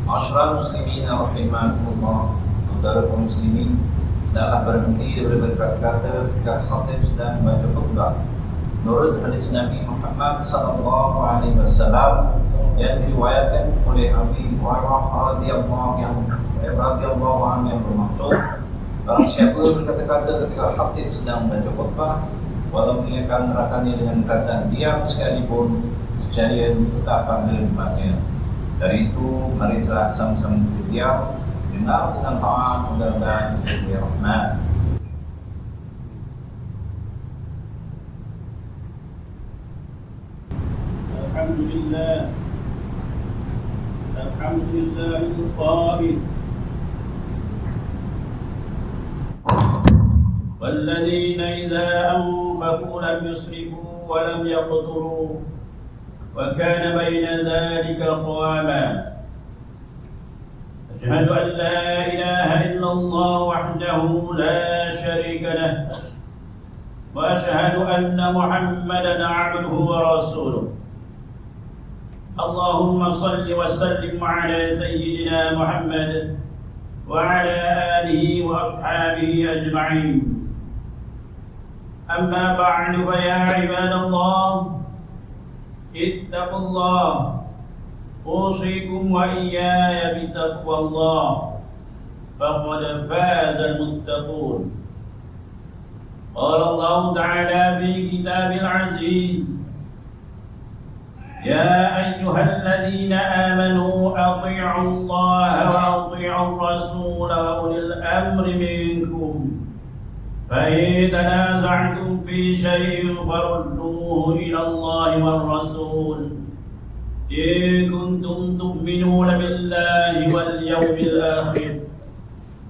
Masyarakat muslimin rahimakumullah, saudara kaum muslimin, tidaklah berhenti daripada kata-kata ketika khatib sedang membaca khutbah. Menurut hadis Nabi Muhammad sallallahu alaihi wasallam yang diriwayatkan oleh Abi Hurairah radhiyallahu anhu yang bermaksud, barang siapa berkata-kata ketika khatib sedang membaca khutbah, walau mengingatkan rakannya dengan kata diam sekalipun, nescaya tak pahala tempatnya. Dari itu, marilah sama-sama kita diam, dengar dengan taat, mudah-mudahan diberi rahmat. Alhamdulillah al-qail والذين إذا أنفقوا لم يسرفوا ولم يقتروا وكان بين ذلك قواما. أشهد أن لا إله إلا الله وحده لا شريك له وأشهد أن محمدا عبده ورسوله. اللهم صل وسلم على سيدنا محمد وعلى آله وأصحابه أجمعين. أما بعد فيا عباد الله اتقوا الله، أوصيكم وإياي بتقوى الله، فقد فاز المتقون. قال الله تعالى في كتابه العزيز: يا أيها الذين آمنوا أطيعوا الله وأطيعوا الرسول وأولي الأمر منكم، فإن تنازعتم في شيء فردوه إلى الله والرسول إن كنتم تؤمنون بالله واليوم الآخر،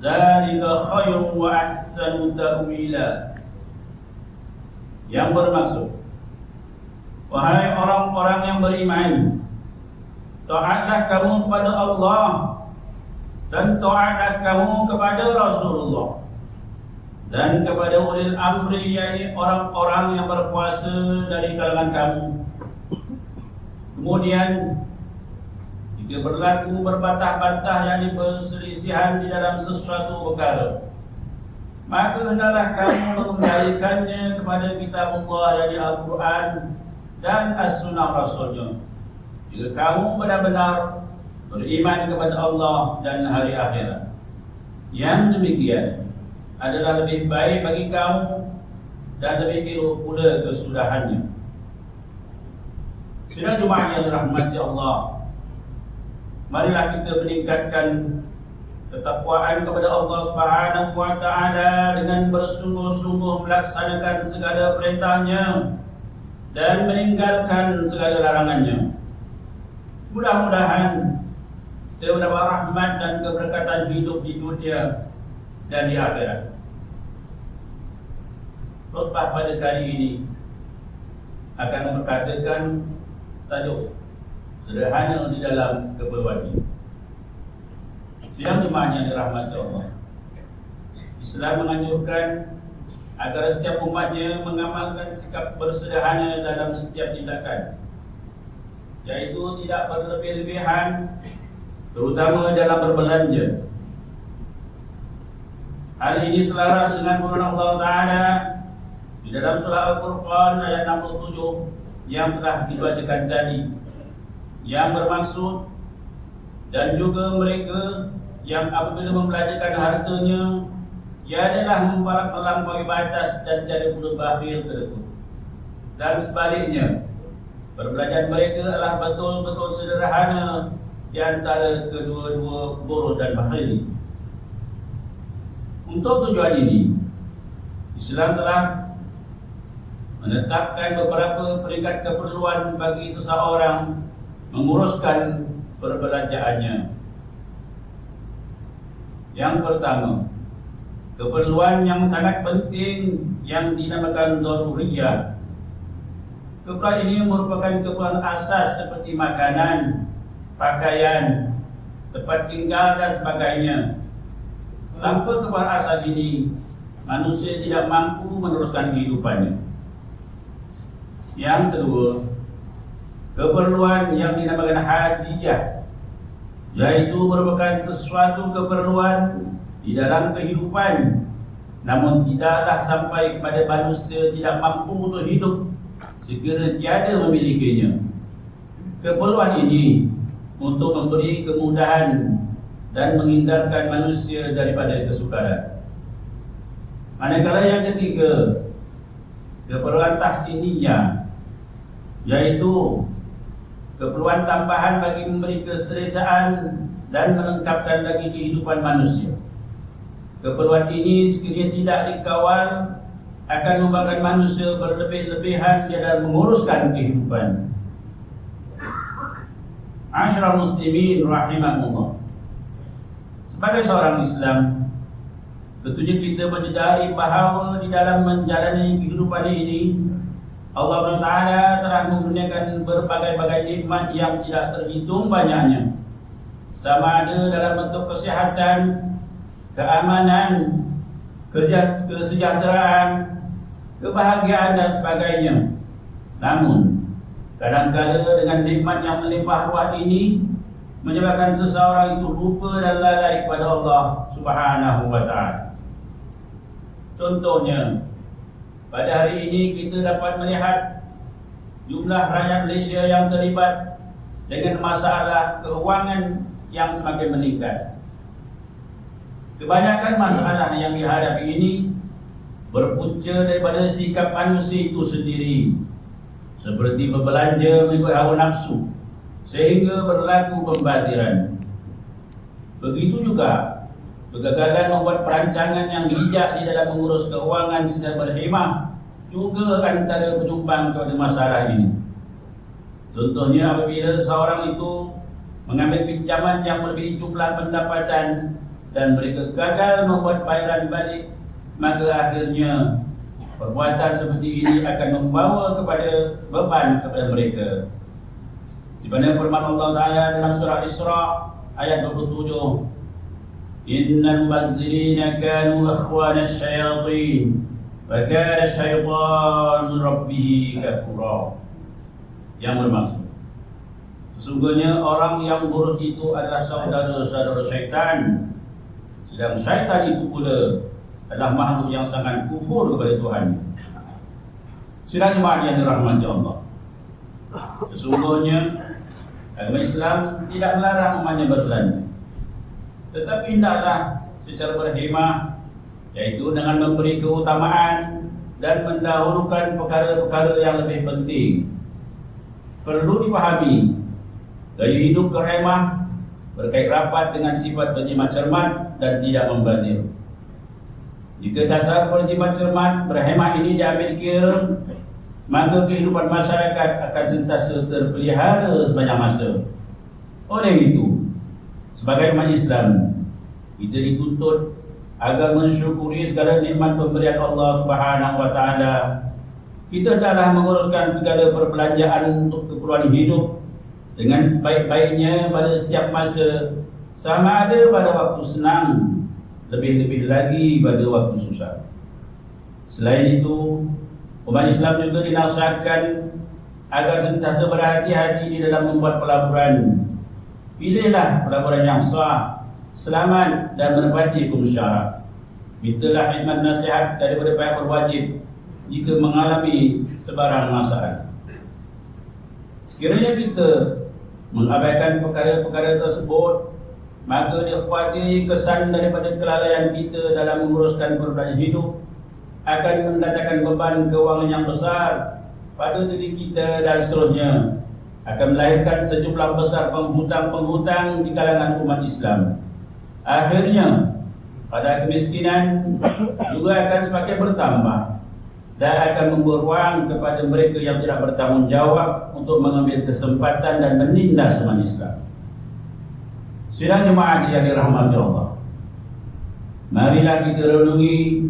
ذلك خير وأحسن تأويلا. Yang bermaksud, wahai orang-orang yang beriman, taatlah kamu kepada Allah dan taatlah kamu kepada Rasulullah dan kepada ulil amri, yakni orang-orang yang berkuasa dari kalangan kamu. Kemudian jika berlaku berbantah-bantah, yakni perselisihan di dalam sesuatu perkara, maka hendaklah kamu mengembalikannya kepada kitab Allah, yakni Al-Quran dan As-Sunnah Rasulnya. Jika kamu benar-benar beriman kepada Allah dan hari akhirat, yang demikian adalah lebih baik bagi kamu dan lebih elok pula kesudahannya. Sidang Jumaat yang dirahmati Allah, marilah kita meningkatkan ketakwaan kepada Allah Subhanahu wa taala dengan bersungguh-sungguh melaksanakan segala perintahnya dan meninggalkan segala larangannya. Mudah-mudahan kita mendapat rahmat dan keberkatan hidup di dunia dan di akhirat. Khutbah pada kali ini akan berkatakan tajuk sederhana di dalam keperluan ini. Sidang Jumaat yang dirahmati Allah, Islam menganjurkan agar setiap umatnya mengamalkan sikap bersederhana dalam setiap tindakan, yaitu tidak berlebih-lebihan, terutama dalam berbelanja. Hal ini selaras dengan firman Allah Ta'ala di dalam surah Al-Furqan ayat 67 yang telah dibacakan tadi, yang bermaksud, dan juga mereka yang apabila membelanjakan hartanya, ia adalah melampaui batas dan tiada pula bakhil kedekut. Dan sebaliknya, perbelanjaan mereka adalah betul-betul sederhana di antara kedua-dua boros dan bakhil. Untuk tujuan ini, Islam telah menetapkan beberapa peringkat keperluan bagi seseorang menguruskan perbelanjaannya. Yang pertama, keperluan yang sangat penting yang dinamakan daruriyah. Keperluan ini merupakan keperluan asas seperti makanan, pakaian, tempat tinggal dan sebagainya. Tanpa keperluan asas ini, manusia tidak mampu meneruskan kehidupannya. Yang kedua, keperluan yang dinamakan hajiyah. yaitu merupakan sesuatu keperluan di dalam kehidupan, namun tidaklah sampai kepada manusia tidak mampu untuk hidup sekiranya tiada memilikinya. Keperluan ini untuk memberi kemudahan dan menghindarkan manusia daripada kesukaran. Manakala yang ketiga, keperluan tahsiniyah, yaitu keperluan tambahan bagi memberi keselesaan dan melengkapkan lagi kehidupan manusia. Keperluan ini sekiranya tidak dikawal akan membuatkan manusia berlebih-lebihan di dalam menguruskan kehidupan. Asyraful muslimin rahimahullah. Sebagai seorang Islam, tentunya kita menyadari bahawa di dalam menjalani kehidupan ini Allah SWT telah mengurniakan berbagai-bagai nikmat yang tidak terhitung banyaknya, sama ada dalam bentuk kesihatan, keamanan, kesejahteraan, kebahagiaan dan sebagainya. Namun kadang-kadang dengan nikmat yang melimpah ruah ini menyebabkan seseorang itu lupa dan lalai kepada Allah Subhanahu wa taala. Contohnya, pada hari ini kita dapat melihat jumlah rakyat Malaysia yang terlibat dengan masalah keuangan yang semakin meningkat. Kebanyakan masalah yang dihadapi ini berpunca daripada sikap manusia itu sendiri, seperti berbelanja mengikut hawa nafsu sehingga berlaku pembatiran. Begitu juga kegagalan membuat perancangan yang bijak di dalam mengurus keuangan secara berhemah juga antara penyumbang kepada masalah ini. Contohnya, apabila seseorang itu mengambil pinjaman yang melebihi jumlah pendapatan dan mereka gagal membuat bayaran balik, maka akhirnya perbuatan seperti ini akan membawa kepada beban kepada mereka. Di mana firman Allah Ta'ala dalam surah Isra ayat 27, Innal mubazzirina kanu akhwana asyayatin wa kana asyaitan rabbihi kafura. Yang bermaksud, sesungguhnya orang yang buruk itu adalah saudara-saudara syaitan, sedang syaitan itu pula adalah makhluk yang sangat kufur kepada Tuhan. Sidang jemaah yang dirahmati Allah, sesungguhnya agama Islam tidak melarang umatnya berbelanja, tetapi hendaklah secara berhemah, yaitu dengan memberi keutamaan dan mendahulukan perkara-perkara yang lebih penting. Perlu dipahami, gaya hidup berhemah berkait rapat dengan sifat berjimat cermat dan tidak membazir. Jika dasar berjimat cermat berhemah ini diambil kira, maka kehidupan masyarakat akan sentiasa terpelihara sepanjang masa. Oleh itu, sebagai umat Islam, kita dituntut agar mensyukuri segala nikmat pemberian Allah Subhanahu wa taala. Kita hendaklah menguruskan segala perbelanjaan untuk keperluan hidup dengan sebaik-baiknya pada setiap masa, sama ada pada waktu senang, lebih-lebih lagi pada waktu susah. Selain itu, umat Islam juga dinasihatkan agar sentiasa berhati-hati di dalam membuat pelaburan. Pilihlah pelaburan yang sah, selamat dan menepati hukum syarak. Mintalah khidmat nasihat daripada pihak berwajib jika mengalami sebarang masalah. Sekiranya kita mengabaikan perkara-perkara tersebut, maka dikhawati kesan daripada kelalaian kita dalam menguruskan perbelanjaan hidup akan mendatangkan beban kewangan yang besar pada diri kita dan seterusnya, akan melahirkan sejumlah besar penghutang-penghutang di kalangan umat Islam. Akhirnya, pada kemiskinan juga akan semakin bertambah dan akan membuat ruang kepada mereka yang tidak bertanggungjawab untuk mengambil kesempatan dan menindas umat Islam. Sidang jemaah yang dirahmati Allah, marilah kita renungi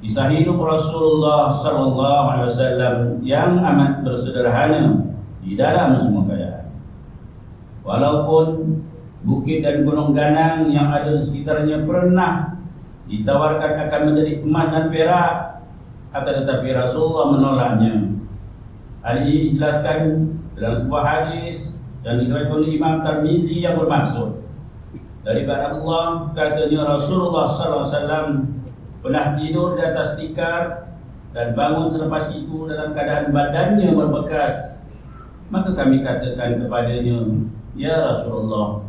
kisah hidup Rasulullah SAW yang amat bersederhana di dalam semua keadaan. Walaupun bukit dan gunung ganang yang ada di sekitarnya pernah ditawarkan akan menjadi emas dan perak, akan tetapi Rasulullah menolaknya. Hal ini dijelaskan dalam sebuah hadis dan diriwayatkan oleh Imam Tirmizi yang bermaksud, daripada Allah. Katanya Rasulullah sallallahu alaihi wasallam pernah tidur di atas tikar dan bangun selepas itu dalam keadaan badannya berbekas. Maka kami katakan kepadanya, ya Rasulullah,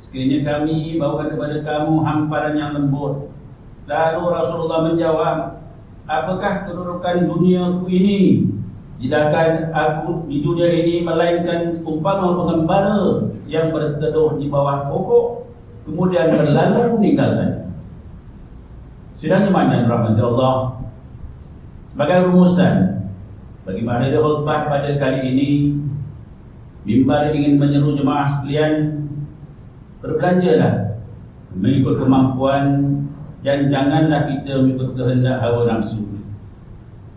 sekiranya kami bawakan kepada kamu hamparan yang lembut. Lalu Rasulullah menjawab, apakah kedudukan duniaku ini? Tidakkah aku di dunia ini melainkan umpama pengembara yang berteduh di bawah pokok kemudian berlalu meninggalkan. Sedangkan mana rahmat Allah. Sebagai rumusan bagi mahir khutbah pada kali ini, mimbar ingin menyeru jemaah sekalian, berbelanjalah mengikut kemampuan dan janganlah kita mengikut kehendak hawa nafsu.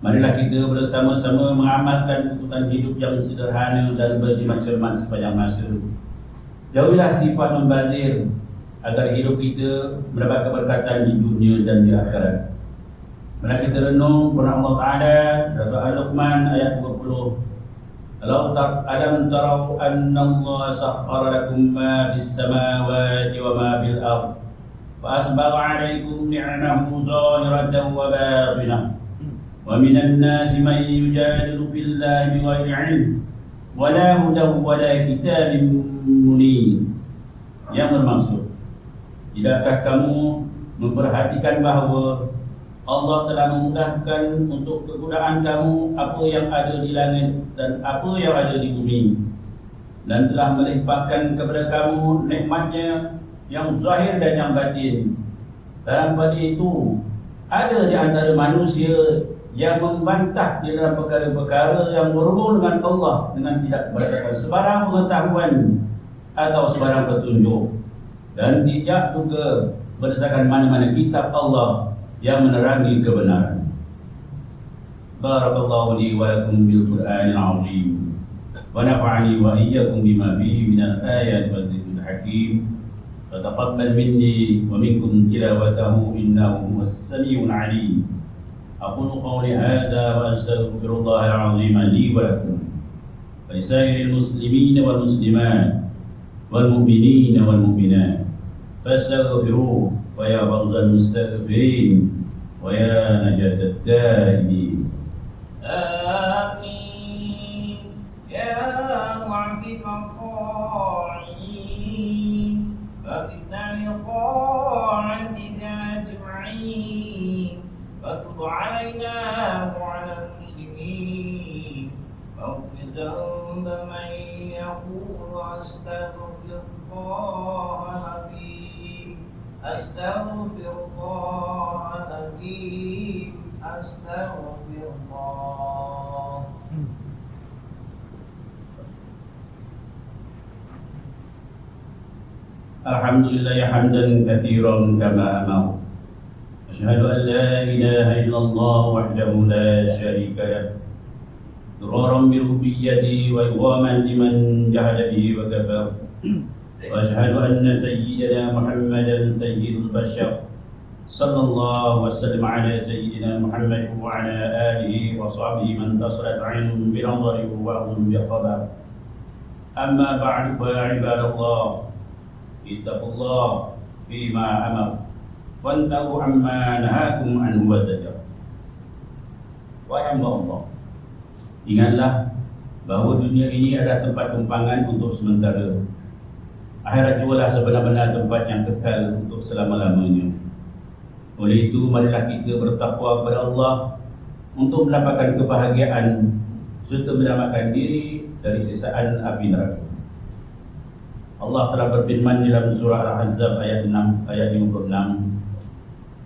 Marilah kita bersama-sama mengamalkan tuntutan hidup yang sederhana dan berjimat cermat sepanjang masa. Jauhilah sifat membazir agar hidup kita mendapat keberkatan di dunia dan di akhirat. Mari kita renung firman Allah Ta'ala dalam surah Al-Luqman ayat 20. Alam tarau anna Allah sakhkhara lakum ma fis samawati wa ma fil ardh fa asbagha 'alaykum ni'amahu zahiratan wa batinah. Wa minan nasi man yujadilu fillahi bighairi 'ilm wa la hudan wa la kitabin munir. Yang bermaksud, tidakkah kamu memperhatikan bahawa Allah telah memudahkan untuk kegunaan kamu apa yang ada di langit dan apa yang ada di bumi, dan telah melimpahkan kepada kamu nikmatnya yang zahir dan yang batin. Dalam pada itu ada di antara manusia yang membantah di dalam perkara-perkara yang berhubung dengan Allah dengan tidak berdasarkan sebarang pengetahuan atau sebarang petunjuk, dan tidak juga berdasarkan mana-mana kitab Allah yang menerangi kebenaran. Barakallahu li wa lakum bil Qur'anil azim wa nafa'ani wa iyyakum bima fihi minal ayati wal dhikril hakim. Taqabbal minni wa minkum tilawatahu innahu huwas samiul alim. Aqulu qawli hadha wa astaghfirullahal azim li wa lakum wa lisairil muslimina wal muslimat wal mu'minina wal mu'minat fastaghfiruhu wa ya fawzal mustaghfirin wa ya najatat taibin. آمين يا معفف الطاعين فزدنا لطاعتك أجمعين وتب علينا وعلى المسلمين واغفر ذنب من يقول أستغفر الله العظيم أستغفر الله العظيم أستغفر الله. Alhamdulillah hamdan katsiran kama amara. Asyhadu an la ilaha illallah wahdahu la syarika lah. Iqraran bi rububiyyatihi wa iqaman liman jahada bihi wa kafara. Wa asyhadu anna sayyidana Muhammadan sayyidul bashar. Sallallahu wasallam ala sayyidina Muhammad wa ala alihi wa sahbihi man tasarat 'ainun bi nadhari wa udhun bi khabar. Amma ba'du fa ibadallah, ittaqullah fima amar wantahu amma nahakum anhu wa zajar. Wahai Allah, ingatlah bahawa dunia ini adalah tempat tumpangan untuk sementara. Akhirat jualah sebenar-benar tempat yang kekal untuk selama-lamanya. Oleh itu, marilah kita bertakwa kepada Allah untuk mendapatkan kebahagiaan serta menyelamatkan diri dari siksaan api neraka. Allah telah berfirman dalam surah Al-Ahzab ayat 6 ayat 56.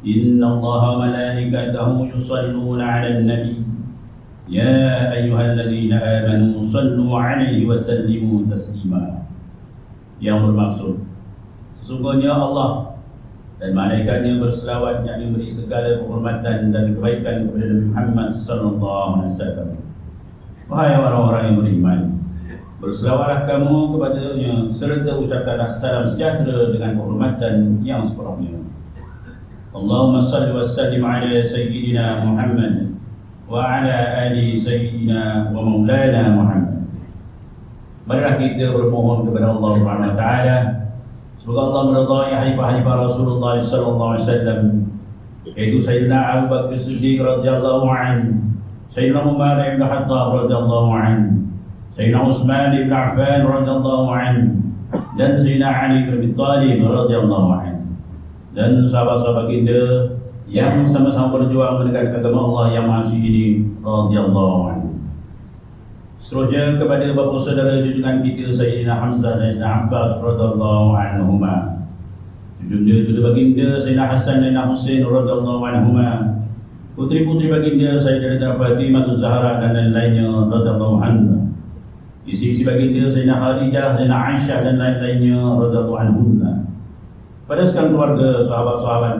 Inna Allaha malaikatahu yusalluna 'alan nabi ya ayyuhalladzina amanu sallu 'alaihi wa sallimu taslima. Yang bermaksud, sesungguhnya Allah dan malaikatnya berselawat, yakni memberi segala penghormatan dan kebaikan kepada Nabi Muhammad sallallahu alaihi wasallam. Wahai orang-orang yang beriman, berselawatlah kamu kepadanya serta ucapkanlah salam sejahtera dengan penghormatan yang sepenuhnya. Allahumma salli wa sallim ala sayyidina Muhammad wa ala ali sayyidina wa maulana Muhammad. Marilah kita bermohon kepada Allah Subhanahu wa taala Semoga Allah meridai halifah-halifah Rasulullah sallallahu alaihi wasallam, yaitu Sayyidina Abu Bakar Siddiq radhiyallahu anhu, Sayyidina Umar bin Khattab radhiyallahu anhu, Sayyidina Utsman bin Affan radhiyallahu anhu, dan Sayyidina Ali bin Abi Thalib radhiyallahu anhu, dan sahabat-sahabat kita yang sama-sama berjuang menegakkan agama Allah yang maha suci ini radhiyallahu anhu. Seterusnya kepada bapa saudara junjungan kita Sayyidina Hamzah dan Sayyidina Abbas radhiyallahu anhuma, junjungan baginda Sayyidina Hasan dan Sayyidina Husain radhiyallahu anhuma, putri-putri baginda Sayyidatina Fatimah Zahra dan lain-lainnya radhiyallahu anha, istri-istri baginda Sayyidina Khadijah, Sayyidina Aisyah dan lain-lainnya radhiyallahu anhunna, pada sekalian keluarga, sahabat-sahabat,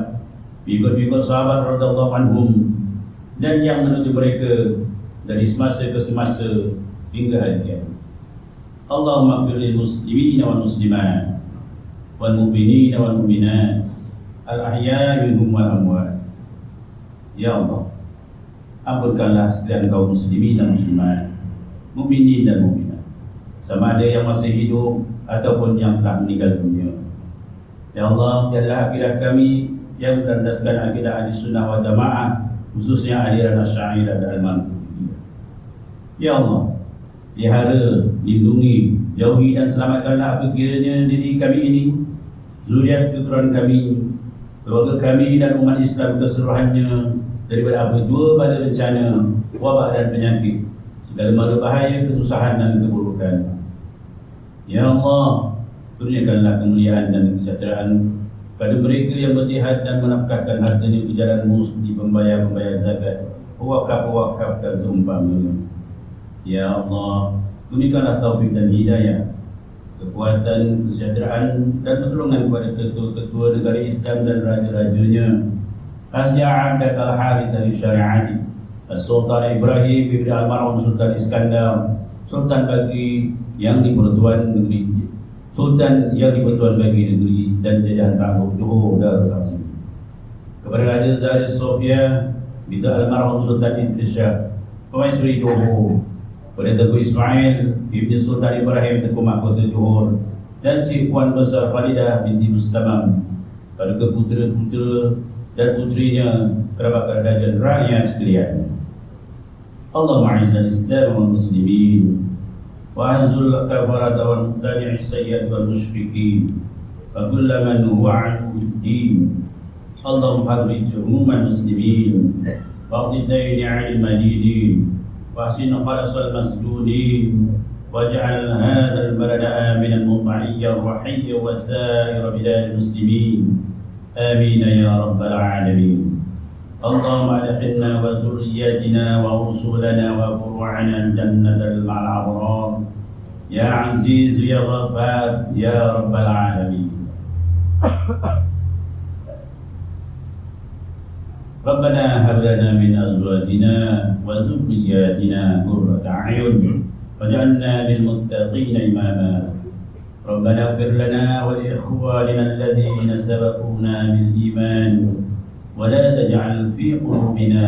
pengikut-pengikut sahabat radhiyallahu anhum, dan yang menuju mereka dari semasa ke semasa hingga hari kiamat. Allahumma ighfir lil muslimina wal muslimat wal mu'minina wal mu'minat al ahya'i minhum wal amwat. Ya Allah, ampunkanlah sekalian kaum muslimin dan muslimat, mukminin dan mukminat, sama ada yang masih hidup ataupun yang telah meninggal dunia. Ya Allah, biarlah akidah kami yang berlandaskan akidah Ahlussunnah wal Jamaah, khususnya aliran Asy'ariyah dan Al-Maturidiyah. Ya Allah, pelihara, lindungi, jauhi dan selamatkanlah apa kiranya diri kami ini, zuriat keturunan kami, keluarga kami dan umat Islam keseluruhannya daripada apa jua pada bencana, wabak dan penyakit, segala mara bahaya, kesusahan dan keburukan. Ya Allah, kurniakanlah kemuliaan dan kesejahteraan pada mereka yang berjihad dan menafkahkan hartanya ke jalan-Mu seperti pembayar-pembayar zakat, pewakaf-pewakaf dan seumpamanya. Ya Allah, kurniakanlah taufik dan hidayah, kekuatan, kesejahteraan dan pertolongan kepada ketua-ketua negara Islam dan raja-rajanya, Raja Al-Haris al-Syari'ati, Sultan Ibrahim bin Al-Marhum Sultan Iskandar, Sultan bagi yang di-Pertuan negeri, Sultan yang di-Pertuan bagi negeri dan jajahan takluk Johor Darul Azim, kepada Raja Zahir Sofia bin Al-Marhum Sultan Idris Shah, Pemaisuri Johor, kepada Tengku Ismail Ibn Sultan Ibrahim Tengku Mahkota Johor, dan Cik Puan Besar Khalidah binti Mustamam, pada keputra-putra dan putrinya, kerabat-kerabat dan rakyat sekalian. Allahumma a'izzal Islam wal muslimin wa azul kafarata wal mubtadi'is sayyi'at wal musyrikin wa kulla man huwa 'ad-din. Allahumma hadrid umuman muslimin wa qdi dayni 'alil madinin wa ahsin khalasal masjudin waj'al hadzal balada aminan mutma'innan rahiyyan wa sa'ir biladil muslimin. آمين يا رب العالمين. اللهم أدخلنا وذرياتنا ورسلنا وفروعنا الجنة مع الأبرار يا عزيز يا غفار يا رب العالمين. ربنا هب لنا من أزواجنا وذرياتنا قرة أعين واجعلنا للمتقين إماما. ربنا اغفر لنا ولإخواننا الذين سبقونا بالإيمان ولا تجعل في قلوبنا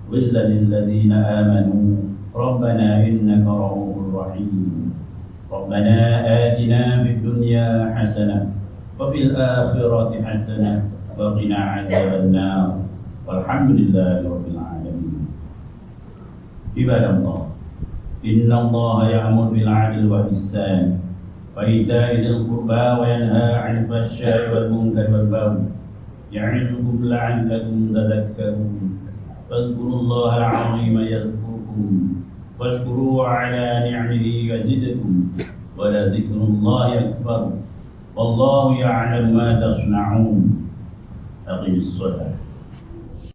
غلا للذين آمنوا ربنا إنك رؤوف رحيم. ربنا آتنا في الدنيا حسنة وفي الآخرة حسنة وقنا عذاب النار والحمد لله رب العالمين. عباد الله، إن الله يأمر بالعدل والإحسان وإيتاء ذي القربى وينهى عن الفحشاء والمنكر والبغي يعظكم لعلكم تذكرون. فاذكروا الله العظيم يذكركم واشكروه على نعمه يزدكم ولذكر الله أكبر والله يعلم ما تصنعون. أقم الصلاة.